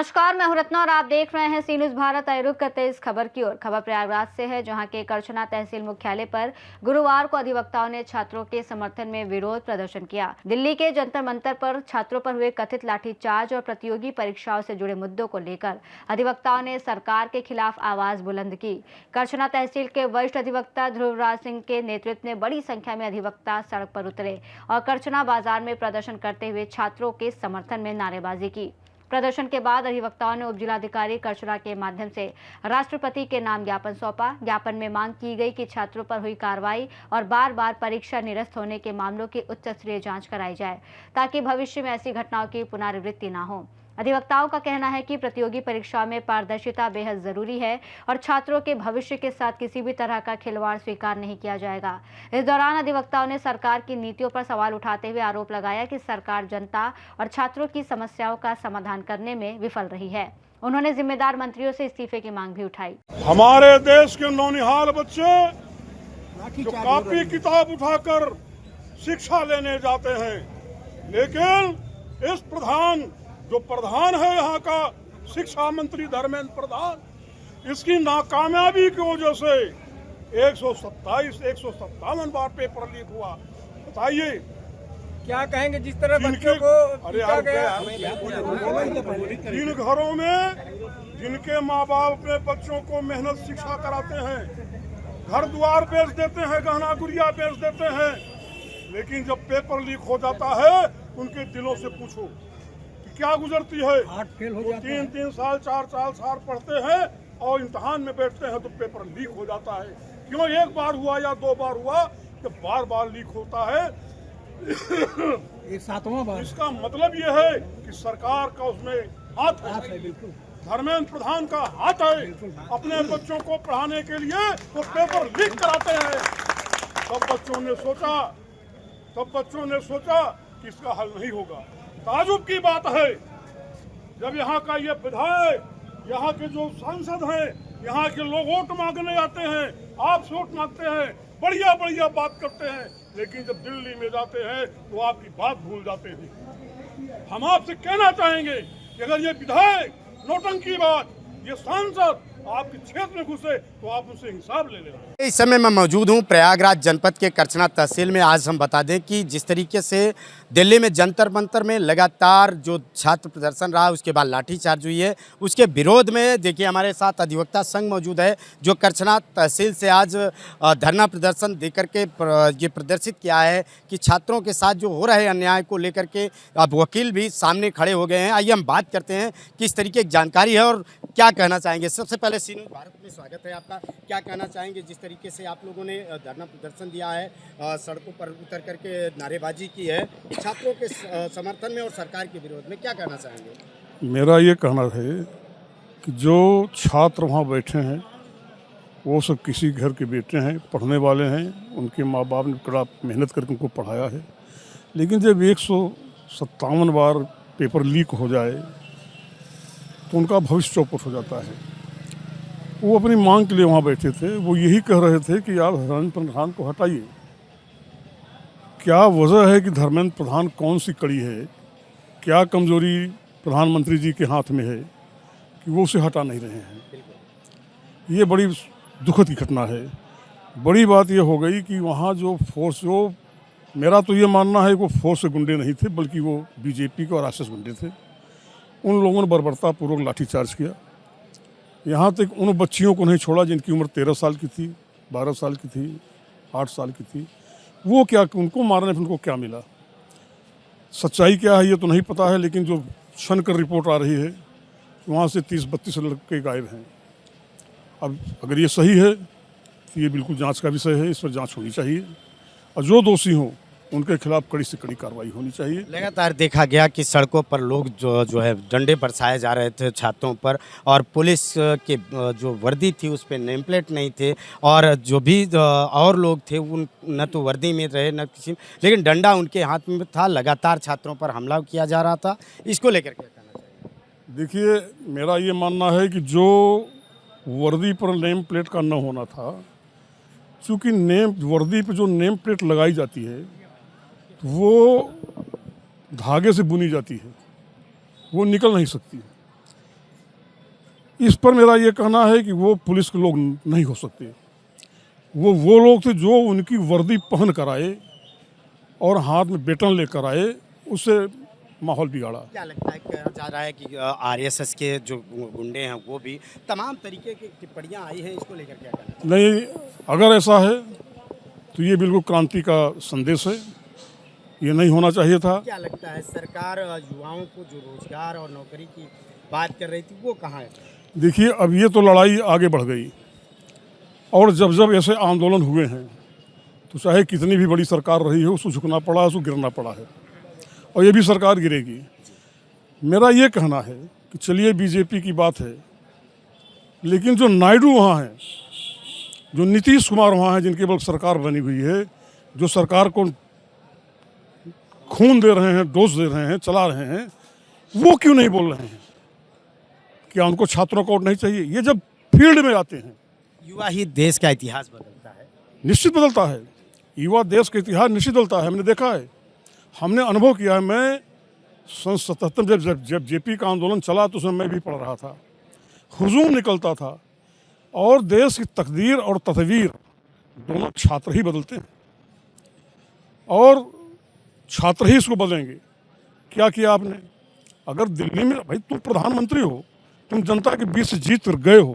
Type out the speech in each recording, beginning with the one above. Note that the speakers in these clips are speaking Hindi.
नमस्कार, मैं हूं रत्ना और आप देख रहे हैं सी न्यूज़ भारत। आए रुख करते इस खबर की ओर। खबर प्रयागराज से है, जहां के करछना तहसील मुख्यालय पर गुरुवार को अधिवक्ताओं ने छात्रों के समर्थन में विरोध प्रदर्शन किया। दिल्ली के जंतर मंतर पर छात्रों पर हुए कथित लाठीचार्ज और प्रतियोगी परीक्षाओं से जुड़े मुद्दों को लेकर अधिवक्ताओं ने सरकार के खिलाफ आवाज बुलंद की। करछना तहसील के वरिष्ठ अधिवक्ता ध्रुवराज सिंह के नेतृत्व में बड़ी संख्या में अधिवक्ता सड़क पर उतरे और करछना बाजार में प्रदर्शन करते हुए छात्रों के समर्थन में नारेबाजी की। प्रदर्शन के बाद अधिवक्ताओं ने उप जिलाधिकारी करछना के माध्यम से राष्ट्रपति के नाम ज्ञापन सौंपा। ज्ञापन में मांग की गई कि छात्रों पर हुई कार्रवाई और बार बार परीक्षा निरस्त होने के मामलों की उच्च स्तरीय जांच कराई जाए, ताकि भविष्य में ऐसी घटनाओं की पुनरावृत्ति न हो। अधिवक्ताओं का कहना है कि प्रतियोगी परीक्षाओं में पारदर्शिता बेहद जरूरी है और छात्रों के भविष्य के साथ किसी भी तरह का खिलवाड़ स्वीकार नहीं किया जाएगा। इस दौरान अधिवक्ताओं ने सरकार की नीतियों पर सवाल उठाते हुए आरोप लगाया कि सरकार जनता और छात्रों की समस्याओं का समाधान करने में विफल रही है। उन्होंने जिम्मेदार मंत्रियों से इस्तीफे की मांग भी उठाई। हमारे देश के नौनिहाल बच्चे जो कॉपी किताब उठाकर शिक्षा लेने जाते हैं, लेकिन इस जो प्रधान है यहाँ का शिक्षा मंत्री धर्मेंद्र प्रधान, इसकी नाकामयाबी की वजह से 157 बार पेपर लीक हुआ। बताइए क्या कहेंगे जिस तरह बच्चों को पीटा गया। जिन घरों में जिनके माँ बाप अपने बच्चों को मेहनत शिक्षा कराते हैं, घर द्वार बेच देते हैं, गहना गुड़िया बेच देते हैं, लेकिन जब पेपर लीक हो जाता है उनके दिलों से पूछो क्या गुजरती है। 3 साल 4 साल पढ़ते हैं और इम्तिहान में बैठते हैं तो पेपर लीक हो जाता है। क्यों एक बार हुआ या 2 बार हुआ, जब बार बार लीक होता है एक 7वां बार। इसका मतलब ये है कि सरकार का उसमें हाथ है। बिल्कुल धर्मेंद्र प्रधान का हाथ है। अपने बच्चों को पढ़ाने के लिए वो पेपर लीक कराते हैं। सब बच्चों ने सोचा कि इसका हल नहीं होगा। ताजुब की बात है, जब यहाँ का ये विधायक, यहाँ के जो सांसद हैं, यहाँ के लोग वोट मांगने आते हैं, आप वोट मांगते हैं, बढ़िया बात करते हैं, लेकिन जब दिल्ली में जाते हैं तो आपकी बात भूल जाते हैं। हम आपसे कहना चाहेंगे कि अगर ये विधायक नौटंकी बात, ये सांसद आपके क्षेत्र में घुसे तो आप उनसे हिसाब ले लेना। इस समय मैं मौजूद हूं प्रयागराज जनपद के करछना तहसील में। आज हम बता दें कि जिस तरीके से दिल्ली में जंतर मंतर में लगातार जो छात्र प्रदर्शन रहा, उसके बाद लाठीचार्ज हुई है, उसके विरोध में देखिए हमारे साथ अधिवक्ता संघ मौजूद है, जो करछना तहसील से आज धरना प्रदर्शन देकर के ये प्रदर्शित किया है कि छात्रों के साथ जो हो रहे अन्याय को लेकर के अब वकील भी सामने खड़े हो गए हैं। आइए हम बात करते हैं किस तरीके की जानकारी है और क्या कहना चाहेंगे। सबसे पहले सी न्यूज़ भारत में स्वागत है आपका। क्या कहना चाहेंगे जिस तरीके से आप लोगों ने धरना प्रदर्शन दिया है, सड़कों पर उतर करके नारेबाजी की है छात्रों के समर्थन में और सरकार के विरोध में, क्या कहना चाहेंगे? मेरा ये कहना है कि जो छात्र वहाँ बैठे हैं वो सब किसी घर के बेटे हैं, पढ़ने वाले हैं, उनके माँ बाप ने बड़ा मेहनत करके उनको पढ़ाया है, लेकिन जब 157 बार पेपर लीक हो जाए तो उनका भविष्य चौपट हो जाता है। वो अपनी मांग के लिए वहाँ बैठे थे। वो यही कह रहे थे कि आप धर्मेंद्र प्रधान को हटाइए। क्या वजह है कि धर्मेंद्र प्रधान कौन सी कड़ी है, क्या कमजोरी प्रधानमंत्री जी के हाथ में है कि वो उसे हटा नहीं रहे हैं। ये बड़ी दुखद की घटना है। बड़ी बात ये हो गई कि वहाँ जो फोर्स, जो मेरा तो ये मानना है वो फोर्स से गुंडे नहीं थे, बल्कि वो बीजेपी के और आरएसएस गुंडे थे। उन लोगों ने बर्बरतापूर्वक लाठीचार्ज किया। यहाँ तक उन बच्चियों को नहीं छोड़ा जिनकी उम्र 13 साल की थी, 12 साल की थी, 8 साल की थी। वो क्या, उनको मारने पर उनको क्या मिला, सच्चाई क्या है ये तो नहीं पता है, लेकिन जो छन कर रिपोर्ट आ रही है वहाँ से 30-32 लड़के गायब हैं। अब अगर ये सही है तो ये बिल्कुल जांच का विषय है, इस पर जांच होनी चाहिए और जो दोषी हों उनके खिलाफ कड़ी से कड़ी कार्रवाई होनी चाहिए। लगातार देखा गया कि सड़कों पर लोग जो है डंडे बरसाए जा रहे थे छात्रों पर, और पुलिस के जो वर्दी थी उस पर नेम प्लेट नहीं थे, और जो भी और लोग थे उन न तो वर्दी में रहे न किसी, लेकिन डंडा उनके हाथ में था। लगातार छात्रों पर हमला किया जा रहा था। इसको लेकर क्या कहना चाहिए? देखिए, मेरा ये मानना है कि जो वर्दी पर नेम प्लेट का न होना था, चूँकि वर्दी पर जो नेम प्लेट लगाई जाती है वो धागे से बुनी जाती है, वो निकल नहीं सकती। इस पर मेरा ये कहना है कि वो पुलिस के लोग नहीं हो सकते। वो लोग थे जो उनकी वर्दी पहन कर आए और हाथ में बेटन लेकर आए, उससे माहौल बिगाड़ा। क्या लगता है, कहा जा रहा है कि आरएसएस के जो गुंडे हैं वो भी तमाम तरीके की टिप्पणियां आई हैं, इसको लेकर क्या कहना? नहीं, अगर ऐसा है तो ये बिल्कुल क्रांति का संदेश है, ये नहीं होना चाहिए था। क्या लगता है सरकार युवाओं को जो रोजगार और नौकरी की बात कर रही थी वो कहाँ है? देखिए, अब ये तो लड़ाई आगे बढ़ गई और जब जब ऐसे आंदोलन हुए हैं तो चाहे कितनी भी बड़ी सरकार रही हो, उसको झुकना पड़ा है, उसको गिरना पड़ा है और ये भी सरकार गिरेगी। मेरा ये कहना है कि चलिए बीजेपी की बात है, लेकिन जो नायडू वहाँ हैं, जो नीतीश कुमार वहाँ हैं, जिनके बल सरकार बनी हुई है, जो सरकार को खून दे रहे हैं, डोज दे रहे हैं, चला रहे हैं, वो क्यों नहीं बोल रहे हैं? क्या उनको छात्रों को वोट नहीं चाहिए? ये जब फील्ड में आते हैं, युवा ही देश का इतिहास बदलता है। निश्चित बदलता है। युवा देश का इतिहास निश्चित बदलता है, हमने देखा है, हमने अनुभव किया है। मैं सन 77 में जब जेपी का आंदोलन चला तो उसमें मैं भी पढ़ रहा था, हुजूम निकलता था और देश की तकदीर और तस्वीर दोनों छात्र ही बदलते हैं और छात्र ही इसको बदलेंगे। क्या किया आपने? अगर दिल्ली में, भाई तुम प्रधानमंत्री हो, तुम जनता के बीच से जीत कर गए हो,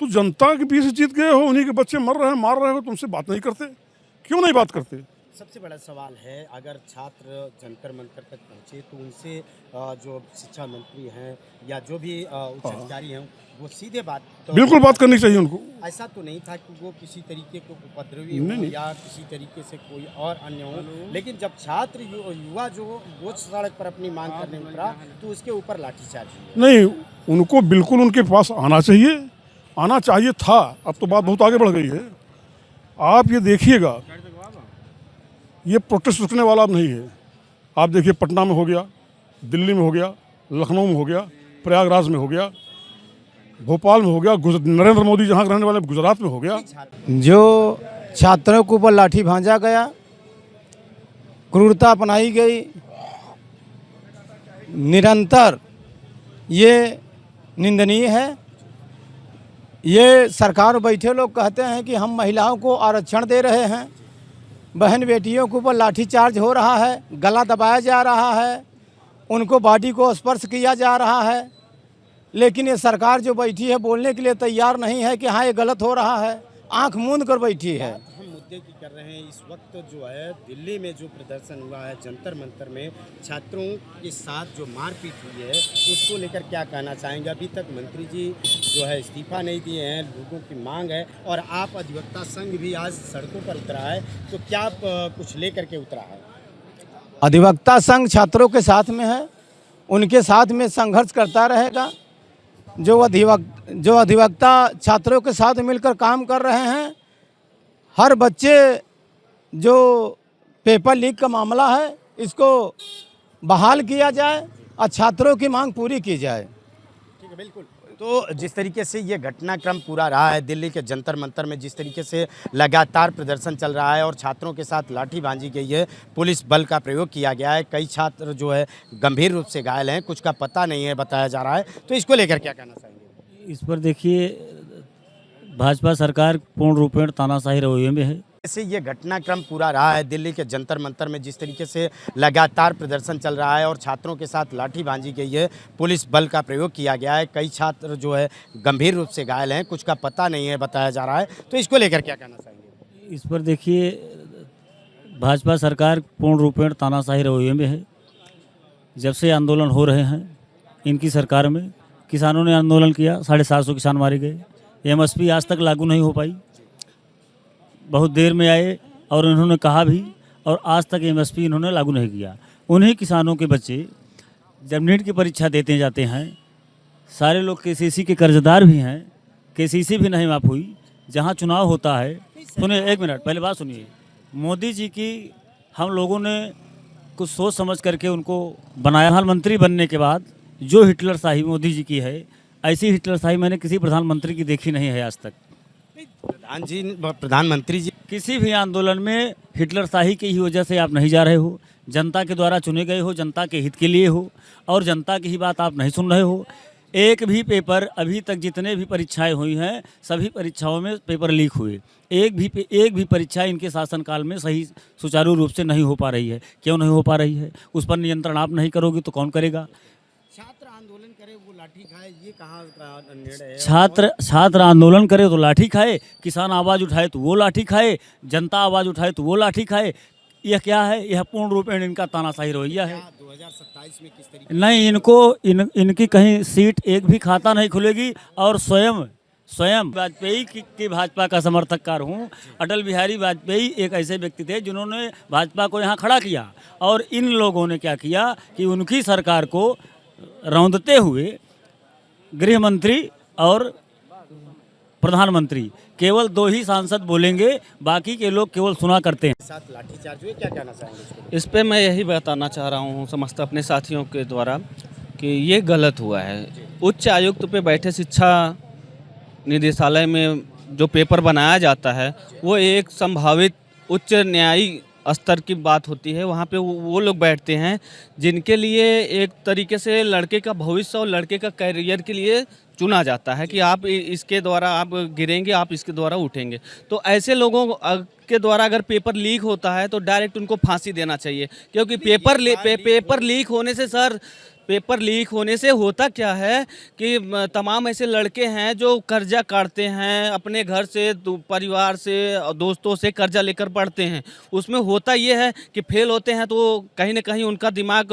तो जनता के बीच से जीत गए हो, उन्हीं के बच्चे मर रहे हैं, मार रहे हो, तुमसे बात नहीं करते? क्यों नहीं बात करते? सबसे बड़ा सवाल है, अगर छात्र जंतर मंतर तक पहुँचे तो उनसे जो शिक्षा मंत्री हैं या जो भी उच्च अधिकारी हैं वो सीधे बात तो बिल्कुल बात करनी चाहिए उनको। ऐसा तो नहीं था कि वो किसी तरीके को उपद्रवी नहीं, हो नहीं। या किसी तरीके से कोई और अन्य हो, लेकिन जब छात्र युवा जो वो सड़क पर अपनी मांग करने उतरा तो उसके ऊपर लाठीचार्ज हुआ। नहीं, उनको बिल्कुल उनके पास आना चाहिए, आना चाहिए था। अब तो बात बहुत आगे बढ़ गई है। आप ये देखिएगा, ये प्रोटेस्ट रुकने वाला अब नहीं है। आप देखिए, पटना में हो गया, दिल्ली में हो गया, लखनऊ में हो गया, प्रयागराज में हो गया, भोपाल में हो गया, नरेंद्र मोदी जहाँ रहने वाले गुजरात में हो गया। जो छात्रों के ऊपर लाठी भांजा गया, क्रूरता अपनाई गई, निरंतर ये निंदनीय है। ये सरकार बैठे लोग कहते हैं कि हम महिलाओं को आरक्षण दे रहे हैं, बहन बेटियों के ऊपर लाठीचार्ज हो रहा है, गला दबाया जा रहा है, उनको बॉडी को स्पर्श किया जा रहा है, लेकिन ये सरकार जो बैठी है बोलने के लिए तैयार नहीं है कि हाँ ये गलत हो रहा है, आंख मूंद कर बैठी है। हम मुद्दे की कर रहे हैं। इस वक्त जो है दिल्ली में जो प्रदर्शन हुआ है जंतर मंतर में, छात्रों के साथ जो मारपीट हुई है उसको लेकर क्या कहना चाहेंगे? अभी तक मंत्री जी जो है इस्तीफा नहीं दिए हैं, लोगों की मांग है और आप अधिवक्ता संघ भी आज सड़कों पर उतरा है, तो क्या आप कुछ लेकर के उतरा है? अधिवक्ता संघ छात्रों के साथ में है, उनके साथ में संघर्ष करता रहेगा। जो अधिवक्ता छात्रों के साथ मिलकर काम कर रहे हैं, हर बच्चे जो पेपर लीक का मामला है इसको बहाल किया जाए और छात्रों की मांग पूरी की जाए। ठीक है, बिल्कुल। तो जिस तरीके से ये घटनाक्रम पूरा रहा है दिल्ली के जंतर मंतर में, जिस तरीके से लगातार प्रदर्शन चल रहा है और छात्रों के साथ लाठी बांधी गई है, पुलिस बल का प्रयोग किया गया है, कई छात्र जो है गंभीर रूप से घायल हैं, कुछ का पता नहीं है बताया जा रहा है, तो इसको लेकर क्या कहना चाहेंगे? इस पर देखिए, भाजपा सरकार पूर्ण रूपेण तानाशाही रवैये में है। जैसे ये घटनाक्रम पूरा रहा है दिल्ली के जंतर मंतर में, जिस तरीके से लगातार प्रदर्शन चल रहा है और छात्रों के साथ लाठी बांधी गई है, पुलिस बल का प्रयोग किया गया है, कई छात्र जो है गंभीर रूप से घायल हैं, कुछ का पता नहीं है बताया जा रहा है, तो इसको लेकर क्या कहना चाहेंगे? इस पर देखिए, भाजपा सरकार पूर्ण रूपेण तानाशाही रवैये में है। जब से आंदोलन हो रहे हैं इनकी सरकार में, किसानों ने आंदोलन किया, 750 किसान मारे गए, एमएसपी आज तक लागू नहीं हो पाई, बहुत देर में आए और इन्होंने कहा भी, और आज तक एमएसपी इन्होंने लागू नहीं किया। उन्हीं किसानों के बच्चे जब नीट की परीक्षा देते जाते हैं, सारे लोग केसीसी के कर्जदार भी हैं, केसीसी भी नहीं माफ़ हुई। जहां चुनाव होता है, सुनिए एक मिनट, पहले बात सुनिए। मोदी जी की हम लोगों ने कुछ सोच समझ करके उनको बनाया। प्रधानमंत्री बनने के बाद जो हिटलर शाही मोदी जी की है, ऐसी हिटलर शाही मैंने किसी प्रधानमंत्री की देखी नहीं है आज तक। प्रधानमंत्री जी किसी भी आंदोलन में हिटलर शाही की ही वजह से आप नहीं जा रहे हो, जनता के द्वारा चुने गए हो, जनता के हित के लिए हो और जनता की ही बात आप नहीं सुन रहे हो। एक भी पेपर अभी तक जितने भी परीक्षाएं हुई हैं सभी परीक्षाओं में पेपर लीक हुए। एक भी परीक्षा इनके शासनकाल में सही सुचारू रूप से नहीं हो पा रही है। क्यों नहीं हो पा रही है? उस पर नियंत्रण आप नहीं करोगे तो कौन करेगा? छात्र आंदोलन करे वो लाठी खाए, ये कहाँ का निर्णय है? छात्र आंदोलन करे तो लाठी खाए, किसान आवाज़ उठाए तो वो लाठी खाए, जनता आवाज़ उठाए तो वो लाठी खाए। यह क्या है? यह पूर्ण रूपेण इनका तानाशाही रवैया है। 2027 में किस तरीके नहीं, इनकी कहीं सीट एक भी खाता नहीं खुलेगी। और स्वयं वाजपेयी की भाजपा का समर्थककार हूँ। अटल बिहारी वाजपेयी एक ऐसे व्यक्ति थे जिन्होंने भाजपा को यहाँ खड़ा किया, और इन लोगों ने क्या किया कि उनकी सरकार को रौंदते हुए गृह मंत्री और प्रधानमंत्री केवल 2 ही सांसद बोलेंगे, बाकी के लोग केवल सुना करते हैं। साथ लाठीचार्ज हुए, क्या कहना चाहेंगे इसको? इस पे मैं यही बताना चाह रहा हूँ समस्त अपने साथियों के द्वारा कि ये गलत हुआ है। उच्च आयुक्त पे बैठे शिक्षा निदेशालय में जो पेपर बनाया जाता है वो एक संभावित उच्च न्यायिक स्तर की बात होती है। वहाँ पे वो लोग बैठते हैं जिनके लिए एक तरीके से लड़के का भविष्य और लड़के का कैरियर के लिए चुना जाता है कि आप इसके द्वारा आप गिरेंगे, आप इसके द्वारा उठेंगे। तो ऐसे लोगों के द्वारा अगर पेपर लीक होता है तो डायरेक्ट उनको फांसी देना चाहिए, क्योंकि पेपर लीक होने से पेपर लीक होने से होता क्या है कि तमाम ऐसे लड़के हैं जो कर्जा काटते हैं, अपने घर से, परिवार से, दोस्तों से कर्जा लेकर पढ़ते हैं। उसमें होता ये है कि फेल होते हैं तो कहीं ना कहीं उनका दिमाग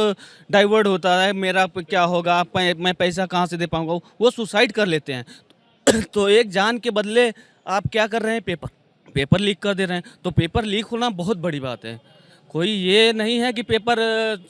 डाइवर्ट होता है, मेरा क्या होगा, मैं पैसा कहाँ से दे पाऊँगा, वो सुसाइड कर लेते हैं। तो एक जान के बदले आप क्या कर रहे हैं? पेपर लीक कर दे रहे हैं। तो पेपर लीक होना बहुत बड़ी बात है। कोई ये नहीं है कि पेपर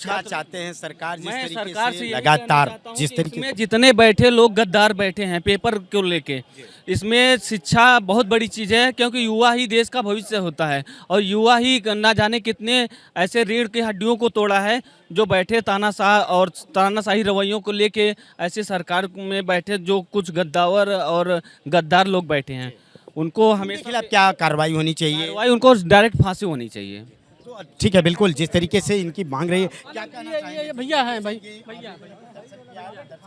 क्या चाहते हैं सरकार जिस तरीके सरकार से से लगातार जिस तरीके इसमें जितने बैठे लोग गद्दार बैठे हैं पेपर को लेके, इसमें शिक्षा बहुत बड़ी चीज़ है, क्योंकि युवा ही देश का भविष्य होता है। और युवा ही ना जाने कितने ऐसे रीढ़ की हड्डियों को तोड़ा है जो बैठे तानाशाही रवैयों को लेके ऐसे सरकार में बैठे जो कुछ गद्दावर और गद्दार लोग बैठे हैं, उनको हमेशा खिलाफ क्या कार्रवाई होनी चाहिए? उनको डायरेक्ट फांसी होनी चाहिए। तो ठीक है, बिल्कुल जिस तरीके से इनकी मांग रही है, क्या कहना चाहेंगे? भैया हैं भाई, दर्शन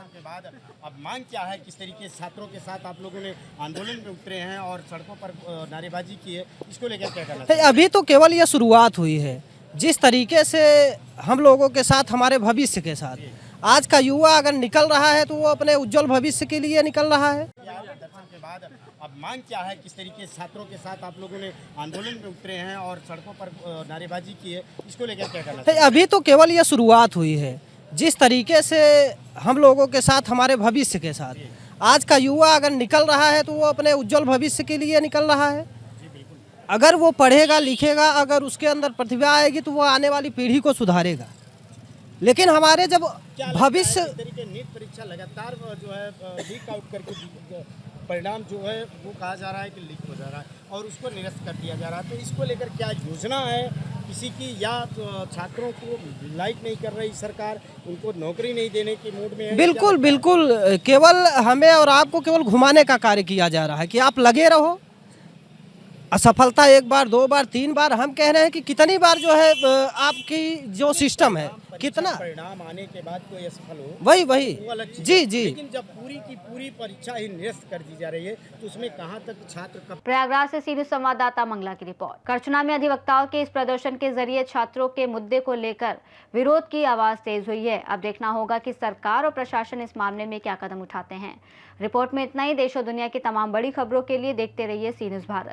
के बाद अब मांग क्या है? किस तरीके से छात्रों के साथ आप लोगों ने आंदोलन में उतरे हैं और सड़कों पर नारेबाजी की है, इसको लेकर क्या कहना चाहिए? अभी तो केवल ये शुरुआत हुई है। जिस तरीके से हम लोगों के साथ, हमारे भविष्य के साथ, आज का युवा अगर निकल रहा है तो वो अपने उज्जवल भविष्य के लिए निकल रहा है। दर्शन के बाद अब मांग क्या है? किस तरीके से छात्रों के साथ आप लोगों ने आंदोलन में उतरे हैं और सड़कों पर नारेबाजी की है, इसको लेकर क्या कहना चाहिए? अभी तो केवल ये शुरुआत हुई है। जिस तरीके से हम लोगों के साथ, हमारे भविष्य के साथ, आज का युवा अगर निकल रहा है तो वो अपने उज्जवल भविष्य के लिए निकल रहा है। अगर वो पढ़ेगा लिखेगा, अगर उसके अंदर प्रतिभा आएगी तो वो आने वाली पीढ़ी को सुधारेगा। लेकिन हमारे जब भविष्य नीट परीक्षा लगातार जो है लीक आउट करके परिणाम जो है वो कहा जा रहा है कि लीक हो जा रहा है और उसको निरस्त कर दिया जा रहा है, तो इसको लेकर क्या योजना है किसी की, या छात्रों को लाइक नहीं कर रही सरकार, उनको नौकरी नहीं देने की मूड में है? बिल्कुल केवल हमें और आपको केवल घुमाने का कार्य किया जा रहा है कि आप लगे रहो। असफलता 1 बार 2 बार 3 बार, हम कह रहे हैं कि कितनी बार जो है आपकी जो सिस्टम है, कितना परिणाम आने के बाद कोई असफल हो, वही वो अलग चीज़ है। जी। लेकिन जब पूरी की पूरी परीक्षा ही निरस्त कर दी जा रही है तो उसमें कहाँ तक छात्र कब? प्रयागराज से सीनियर संवाददाता मंगला की रिपोर्ट। करछना में अधिवक्ताओं के इस प्रदर्शन के जरिए छात्रों के मुद्दे को लेकर विरोध की आवाज तेज हुई है। अब देखना होगा कि सरकार और प्रशासन इस मामले में क्या कदम उठाते हैं। रिपोर्ट में इतना ही। देश और दुनिया की तमाम बड़ी खबरों के लिए देखते रहिए सी न्यूज़ भारत।